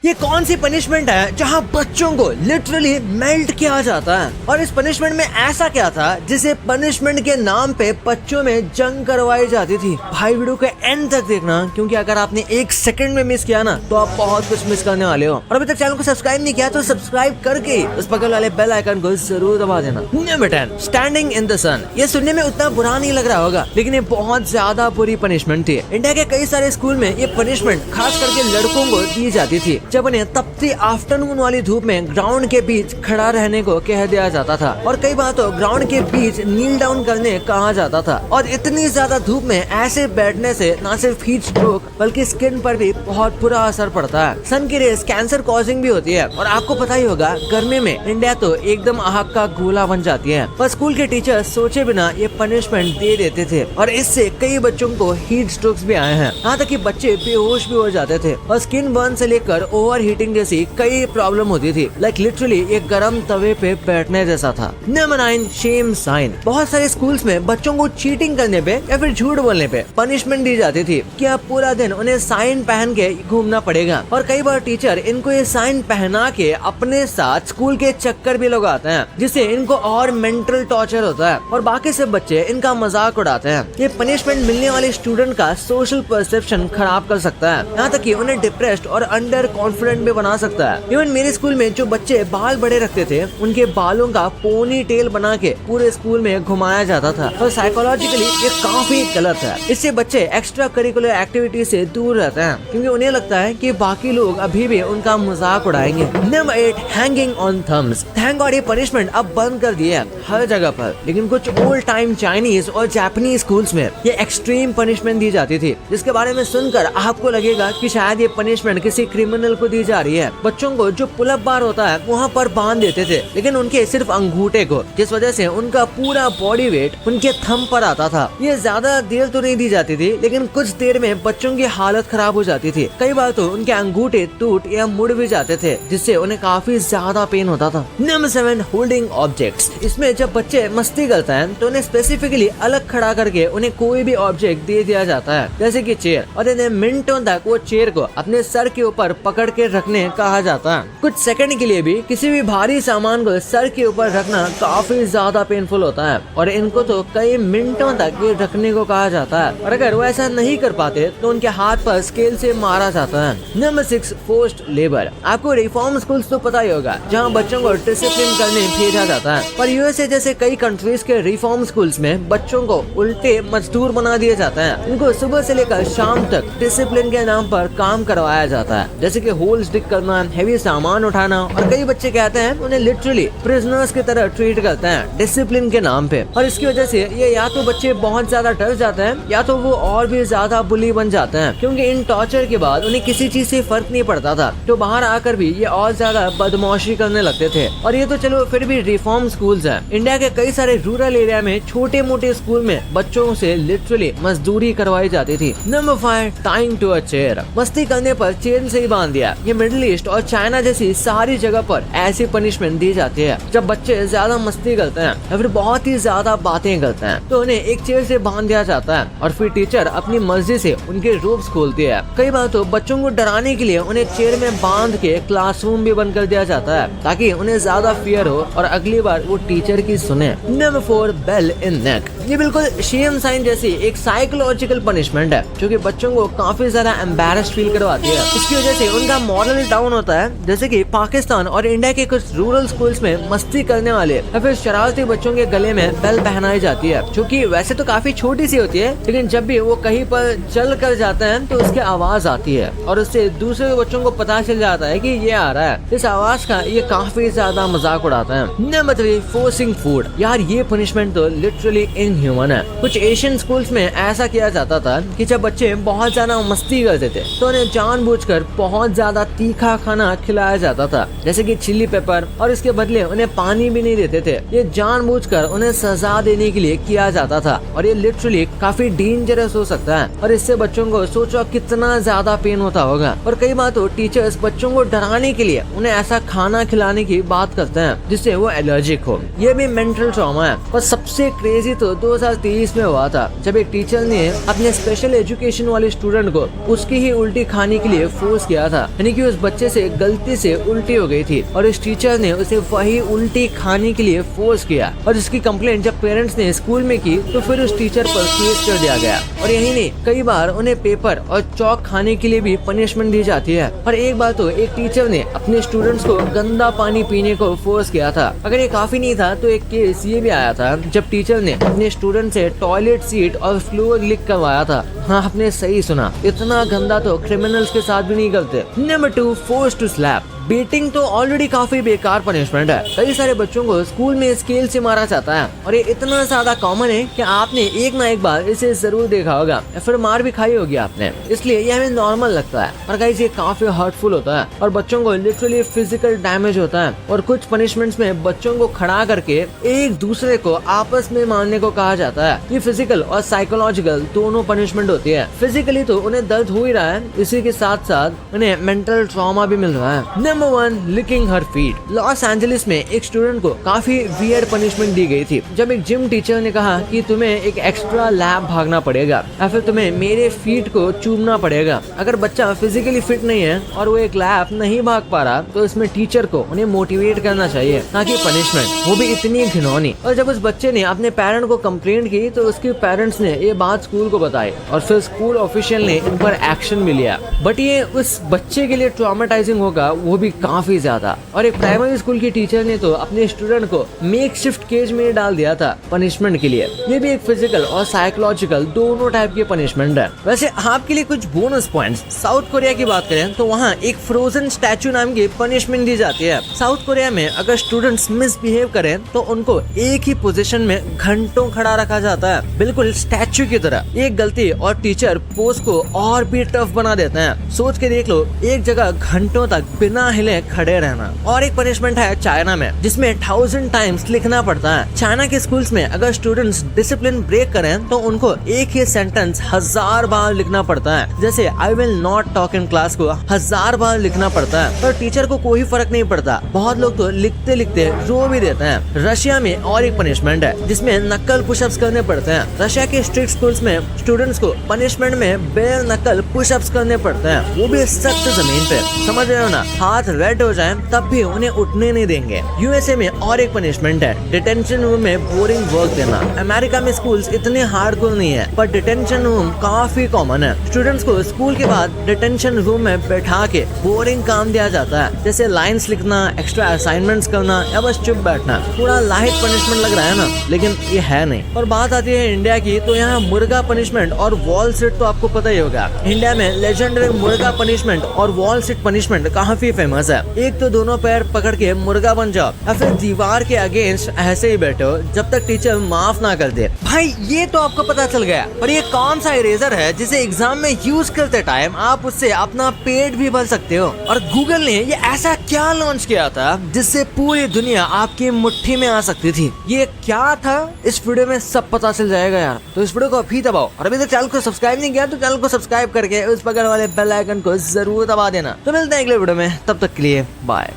ये कौन सी पनिशमेंट है जहाँ बच्चों को लिटरली मेल्ट किया जाता है? और इस पनिशमेंट में ऐसा क्या था जिसे पनिशमेंट के नाम पे बच्चों में जंग करवाई जाती थी? भाई वीडियो के एंड तक देखना, क्योंकि अगर आपने एक सेकंड में मिस किया ना तो आप बहुत कुछ मिस करने वाले हो। और अभी तक चैनल को सब्सक्राइब नहीं किया तो सब्सक्राइब करके उस बगल वाले बेल आइकन को जरूर दबा देना। नंबर 10, स्टैंडिंग इन द सन। ये सुनने में उतना बुरा नहीं लग रहा होगा, लेकिन ये बहुत ज्यादा बुरी पनिशमेंट थी। इंडिया के कई सारे स्कूल में ये पनिशमेंट खास करके लड़कों को दी जाती थी, जब उन्हें तपती आफ्टरनून वाली धूप में ग्राउंड के बीच खड़ा रहने को कह दिया जाता था, और कई बार तो ग्राउंड के बीच नील डाउन करने कहा जाता था। और इतनी ज्यादा धूप में ऐसे बैठने से न सिर्फ हीट स्ट्रोक बल्कि स्किन पर भी बहुत बुरा असर पड़ता है। सन की रेस कैंसर कॉजिंग भी होती है, और आपको पता ही होगा गर्मी में इंडिया तो एकदम आग का गोला बन जाती है। पर स्कूल के टीचर सोचे बिना ये पनिशमेंट दे देते थे, और इससे कई बच्चों को हीट स्ट्रोक्स भी आए हैं। यहाँ तक कि बच्चे बेहोश भी हो जाते थे, और स्किन बर्न से लेकर ओवर हीटिंग जैसी कई प्रॉब्लम होती थी। लाइक लिटरली एक गर्म तवे पे बैठने जैसा था। Number 9, shame sign. बहुत सारे स्कूल्स में बच्चों को चीटिंग करने पे या फिर झूठ बोलने पे पनिशमेंट दी जाती थी कि अब पूरा दिन उन्हें साइन पहन के घूमना पड़ेगा। और कई बार टीचर इनको ये साइन पहना के अपने साथ स्कूल के चक्कर भी लगाते हैं, जिससे इनको और मेंटल टॉर्चर होता है, और बाकी सब बच्चे इनका मजाक उड़ाते हैं। ये पनिशमेंट मिलने वाले स्टूडेंट का सोशल परसेप्शन खराब कर सकता है, यहाँ तक कि उन्हें डिप्रेस्ड और अंडर कॉन्फिडेंट भी बना सकता है। इवन मेरे स्कूल में जो बच्चे बाल बड़े रखते थे, उनके बालों का पोनी टेल बना के पूरे स्कूल में घुमाया जाता था, और साइकोलॉजिकली ये काफी गलत है। इससे बच्चे एक्स्ट्रा करिकुलर एक्टिविटी से दूर रहते हैं, क्योंकि उन्हें लगता है कि बाकी लोग अभी भी उनका मजाक उड़ाएंगे। Number 8, hanging on thumbs. Thank God ये पनिशमेंट अब बंद कर दिया है हर जगह पर, लेकिन कुछ ओल्ड टाइम चाइनीज और जापानीज स्कूल्स में ये एक्सट्रीम पनिशमेंट दी जाती थी, जिसके बारे में सुनकर आपको लगेगा कि शायद ये पनिशमेंट किसी क्रिमिनल को दी जा रही है। बच्चों को जो पुल अप बार होता है वहाँ पर बांध देते थे, लेकिन उनके सिर्फ अंगूठे को, जिस वजह से उनका पूरा बॉडी वेट उनके थंब पर आता था। ये ज्यादा देर तो नहीं दी जाती थी, लेकिन कुछ देर में बच्चों की हालत खराब हो जाती थी। कई बार तो उनके अंगूठे टूट या मुड़ भी जाते थे, जिससे उन्हें काफी ज्यादा पेन होता था। Number 7, holding objects. इसमें जब बच्चे मस्ती करते हैं तो उन्हें स्पेसिफिकली अलग खड़ा करके उन्हें कोई भी ऑब्जेक्ट दे दिया जाता है, जैसे कि चेयर, और इन्हें मिनटों तक वो चेयर को अपने सर के ऊपर पकड़ के रखने कहा जाता है। कुछ सेकंड के लिए भी किसी भी भारी सामान को सर के ऊपर रखना काफी ज्यादा पेनफुल होता है, और इनको तो कई मिनटों तक ये रखने को कहा जाता है, और अगर वो ऐसा नहीं कर पाते तो उनके हाथ पर स्केल से मारा जाता है। Number 6, forced labour. आपको रिफॉर्म स्कूल्स तो पता ही होगा, जहाँ बच्चों को डिसिप्लिन करने भेजा जाता है, पर यूएसए जैसे कई कंट्रीज के रिफॉर्म स्कूल्स में बच्चों को उल्टे मजदूर बना दिया जाता है। इनको सुबह से लेकर शाम तक डिसिप्लिन के नाम पर काम करवाया जाता है, जैसे कि होल्स डिग करना, हेवी सामान उठाना, और कई बच्चे कहते हैं उन्हें लिटरली प्रिजनर्स की तरह ट्रीट करते हैं डिसिप्लिन के नाम पे। और इसकी वजह से ये या तो बच्चे बहुत ज्यादा डर जाते हैं, या तो वो और भी ज्यादा बुली बन जाते हैं, क्योंकि इन टॉर्चर के बाद उन्हें किसी चीज से फर्क नहीं पड़ता था, तो बाहर आकर भी ये और ज्यादा बदमाशी करने लगते थे। और ये तो चलो फिर भी रिफॉर्म स्कूल्स हैं। इंडिया के कई सारे रूरल एरिया में छोटे मोटे स्कूल में बच्चों से लिटरली मजदूरी करवाई जाती थी। Number 5, time to a chair. मस्ती करने पर चेन से ही बांध दिया। ये मिडिल ईस्ट और चाइना जैसी सारी जगह पर ऐसी पनिशमेंट दी जाती है। जब बच्चे ज्यादा मस्ती करते हैं या फिर बहुत ही ज्यादा बातें करते हैं तो उन्हें एक चेयर से बांध दिया जाता है, और फिर टीचर अपनी मर्जी से उनके रोप्स खोलती है। कई बार तो बच्चों को डराने के लिए उन्हें चेयर में बांध के क्लासरूम भी बंद कर दिया जाता है, ताकि उन्हें ज्यादा फियर हो और अगली बार वो टीचर की सुने। नंबर 4, बेल इन नेक। ये बिल्कुल शेम साइन जैसी एक साइकोलॉजिकल पनिशमेंट है, जो कि बच्चों को काफी ज्यादा एम्बैरेस्ड फील करवाती है। इसकी वजह से उनका मॉरल डाउन होता है, जैसे कि पाकिस्तान और इंडिया के कुछ रूरल स्कूल्स में मस्ती करने वाले या फिर शरारती बच्चों के गले में बेल पहनाई जाती है, जो कि वैसे तो काफी छोटी सी होती है, लेकिन जब भी वो कहीं पर चल कर जाते हैं तो उसकी आवाज आती है, और उससे दूसरे बच्चों को पता चल जाता है कि ये आ रहा है। इस आवाज का ये काफी ज्यादा मजाक उड़ाते हैं। Number 3, forcing food. यार ये पनिशमेंट तो लिटरली इनह्यूमन है। कुछ एशियन स्कूल्स में ऐसा किया जाता था कि जब बच्चे बहुत ज्यादा मस्ती करते थे तो उन्हें जानबूझकर बहुत ज्यादा तीखा खाना खिलाया जाता था, जैसे कि चिल्ली पेपर, और इसके बदले उन्हें पानी भी नहीं देते थे। ये जानबूझकर उन्हें सजा देने के लिए किया जाता था, और ये लिटरली काफी डेंजरस हो सकता है, और इससे बच्चों को सोचो कितना ज्यादा पेन होता होगा। और कई बार तो टीचर्स बच्चों को डराने के लिए उन्हें ऐसा खाना खिलाने की बात करते हैं जिससे वो एलर्जिक हो। ये भी मेंटल ट्रॉमा है। और सबसे क्रेजी तो 2023 में हुआ था, जब एक टीचर ने अपने स्पेशल एजुकेशन वाले स्टूडेंट को उसकी ही उल्टी खाने के लिए फोर्स किया था, यानी कि उस बच्चे से गलती से उल्टी हो गई थी और इस टीचर ने उसे वही उल्टी खाने के लिए फोर्स किया और इसकी कंप्लेंट जब पेरेंट्स ने स्कूल में की तो फिर उस टीचर पर केस कर दिया गया। और यही नहीं, कई बार उन्हें पेपर और चौक खाने के लिए भी पनिशमेंट दी जाती है। और एक बार तो एक टीचर ने अपने स्टूडेंट्स को गंदा पानी पीने को फोर्स किया था। अगर ये काफी नहीं था तो एक केस ये भी आया था जब टीचर ने अपने स्टूडेंट से टॉयलेट सीट और फ्लोर लीक करवाया था। हाँ, आपने सही सुना, इतना गंदा तो क्रिमिनल्स के साथ भी नहीं करते। Number 2, force to slap. Beating तो ऑलरेडी काफी बेकार पनिशमेंट है। कई सारे बच्चों को स्कूल में स्केल से मारा जाता है और ये इतना ज्यादा कॉमन है कि आपने एक ना एक बार इसे जरूर देखा होगा या फिर मार भी खाई होगी आपने, इसलिए ये हमें नॉर्मल लगता है। और गाइस, ये काफी हर्टफुल होता है और बच्चों को लिटरली फिजिकल डैमेज होता है। और कुछ पनिशमेंट्स में बच्चों को खड़ा करके एक दूसरे को आपस में मारने को कहा जाता है। ये फिजिकल और साइकोलॉजिकल दोनों पनिशमेंट होती है। फिजिकली तो उन्हें दर्द हो ही रहा है, इसी के साथ साथ उन्हें मेंटल ट्रॉमा भी मिल रहा है। Number 1, licking her feet। Los Angeles में एक स्टूडेंट को काफी वियर्ड पनिशमेंट दी गई थी जब एक जिम टीचर ने कहा कि तुम्हें एक एक्स्ट्रा लैप भागना पड़ेगा या फिर तुम्हें मेरे फीट को चूमना पड़ेगा। अगर बच्चा फिजिकली फिट नहीं है और वो एक लैप नहीं भाग पा रहा तो इसमें टीचर को उन्हें मोटिवेट करना चाहिए, ना कि पनिशमेंट, वो भी इतनी घिनौनी। और जब उस बच्चे ने अपने पेरेंट को कंप्लेंट की तो उसके पेरेंट्स ने ये बात स्कूल को बताई और फिर स्कूल ऑफिशियल ने इन पर एक्शन भी लिया। बट ये उस बच्चे के लिए ट्रॉमेटाइजिंग होगा, वो भी काफी ज्यादा। और एक प्राइमरी स्कूल की टीचर ने तो अपने स्टूडेंट को मेकशिफ्ट केज में डाल दिया था पनिशमेंट के लिए। ये भी एक फिजिकल और साइकोलॉजिकल दोनों टाइप के पनिशमेंट है। वैसे आपके लिए कुछ बोनस पॉइंट्स। साउथ कोरिया की बात करें तो वहाँ एक फ्रोजन स्टैचू नाम की पनिशमेंट दी जाती है। साउथ कोरिया में अगर स्टूडेंट्स मिसबिहेव करें तो उनको एक ही पोजीशन में घंटों खड़ा रखा जाता है, बिल्कुल स्टैचू की तरह। एक गलती और टीचर पोज को और भी टफ बना देते हैं। सोच के देख लो, एक जगह घंटों तक बिना हिले खड़े रहना। और एक पनिशमेंट है चाइना में जिसमें 1000 टाइम्स लिखना पड़ता है। चाइना के स्कूल्स में अगर स्टूडेंट्स डिसिप्लिन ब्रेक करें तो उनको एक ही सेंटेंस 1000 बार लिखना पड़ता है। जैसे I will not talk in class को 1000 बार लिखना पड़ता है, पर टीचर को कोई फर्क नहीं पड़ता। बहुत लोग तो लिखते लिखते रो भी देते हैं। रशिया में और एक पनिशमेंट है जिसमें नकल पुशअप्स करने पड़ते हैं। रशिया के स्ट्रिक्ट स्कूल्स में स्टूडेंट्स को पनिशमेंट में बेर नकल पुशअप्स करने पड़ते हैं, वो भी सख्त जमीन पे। समझ रहे हो ना, हाथ रेड हो जाए तब भी उन्हें उठने नहीं देंगे। यूएसए में और एक पनिशमेंट है डिटेंशन रूम में बोरिंग वर्क देना। अमेरिका में स्कूल्स इतने हार्डकोर नहीं है, पर डिटेंशन रूम काफी कॉमन है। स्टूडेंट्स को स्कूल के बाद डिटेंशन रूम में बैठा के बोरिंग काम दिया जाता है, जैसे लाइंस लिखना, एक्स्ट्रा असाइनमेंट्स करना या बस चुप बैठना। थोड़ा लाइट पनिशमेंट लग रहा है ना, लेकिन ये है नहीं। और बात आती है इंडिया की, तो यहाँ मुर्गा पनिशमेंट और वॉल सिट तो आपको पता ही होगा। इंडिया में लेजेंडरी मुर्गा पनिशमेंट और वॉल सिट पनिशमेंट काफी फेमस है। एक तो दोनों पैर पकड़ के मुर्गा बन जाओ या फिर दीवार के अगेंस्ट ऐसे ही बैठो जब तक टीचर माफ ना कर दे। भाई, ये तो आपको पता चल गया, पर ये कौन सा इरेजर है जिसे एग्जाम में यूज करते टाइम आप उससे अपना पेट भी भर सकते हो? और गूगल ने ये ऐसा क्या लॉन्च किया था जिससे पूरी दुनिया आपकी मुट्ठी में आ सकती थी? ये क्या था, इस वीडियो में सब पता चल जाएगा यार। तो इस वीडियो को अभी दबाओ, और अभी तक चैनल को सब्सक्राइब नहीं किया तो चैनल को सब्सक्राइब करके उस बगल वाले बेल आइकन को जरूर दबा देना। तो मिलते हैं अगले वीडियो में, तब तक के लिए बाय।